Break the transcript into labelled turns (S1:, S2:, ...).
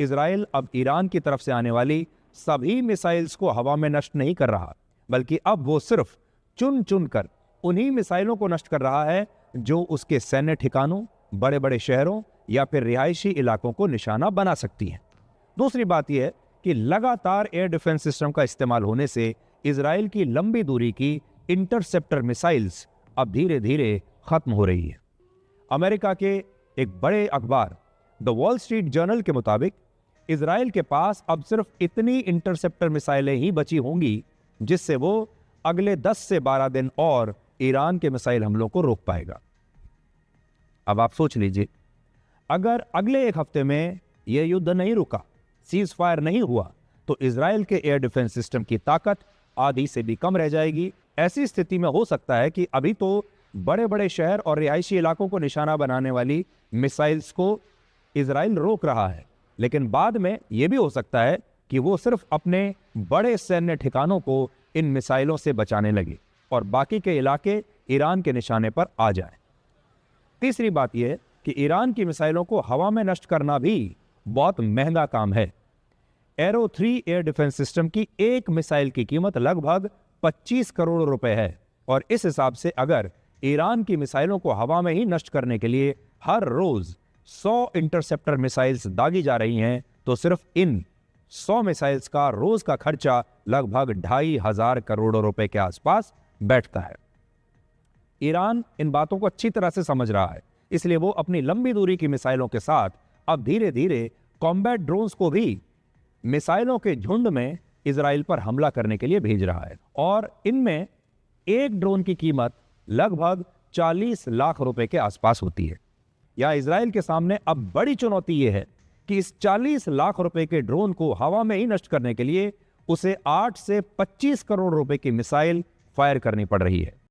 S1: Israel अब Iran की तरफ से आने वाली सभी मिसाइल्स को हवा में नष्ट नहीं कर रहा, बल्कि अब वो सिर्फ चुन चुन कर उन्हीं मिसाइलों को नष्ट कर रहा है जो उसके सैन्य ठिकानों, बड़े बड़े शहरों या फिर रिहायशी इलाकों को निशाना बना सकती हैं। दूसरी बात यह है कि लगातार एयर डिफेंस सिस्टम का इस्तेमाल होने से इजराइल की लंबी दूरी की इंटरसेप्टर मिसाइल्स अब धीरे धीरे खत्म हो रही है। अमेरिका के एक बड़े अखबार द वॉल स्ट्रीट जर्नल के मुताबिक इजराइल के पास अब सिर्फ इतनी इंटरसेप्टर मिसाइलें ही बची होंगी जिससे वो अगले 10 से 12 दिन और ईरान के मिसाइल हमलों को रोक पाएगा। अब आप सोच लीजिए, अगर अगले एक हफ्ते में यह युद्ध नहीं रुका, सीज फायर नहीं हुआ, तो इजराइल के एयर डिफेंस सिस्टम की ताकत आधी से भी कम रह जाएगी। ऐसी स्थिति में हो सकता है कि अभी तो बड़े बड़े शहर और रिहायशी इलाकों को निशाना बनाने वाली मिसाइल्स को इजराइल रोक रहा है, लेकिन बाद में यह भी हो सकता है कि वो सिर्फ अपने बड़े सैन्य ठिकानों को इन मिसाइलों से बचाने लगे और बाकी के इलाके ईरान के निशाने पर आ जाएं। तीसरी बात यह है कि ईरान की मिसाइलों को हवा में नष्ट करना भी बहुत महंगा काम है। एरो 3 एयर डिफेंस सिस्टम की एक मिसाइल की कीमत लगभग 25 करोड़ रुपए है और इस हिसाब से अगर ईरान की मिसाइलों को हवा में ही नष्ट करने के लिए हर रोज 100 इंटरसेप्टर मिसाइल्स दागी जा रही हैं, तो सिर्फ इन 100 मिसाइल्स का रोज का खर्चा लगभग 2,500 करोड़ रुपए के आसपास बैठता है। ईरान इन बातों को अच्छी तरह से समझ रहा है, इसलिए वो अपनी लंबी दूरी की मिसाइलों के साथ अब धीरे धीरे कॉम्बैट ड्रोन्स को भी मिसाइलों के झुंड में इजराइल पर हमला करने के लिए भेज रहा है और इनमें एक ड्रोन की कीमत लगभग 40 लाख रुपए के आसपास होती है। या इजराइल के सामने अब बड़ी चुनौती यह है कि इस 40 लाख रुपए के ड्रोन को हवा में ही नष्ट करने के लिए उसे 8 से 25 करोड़ रुपए की मिसाइल फायर करनी पड़ रही है।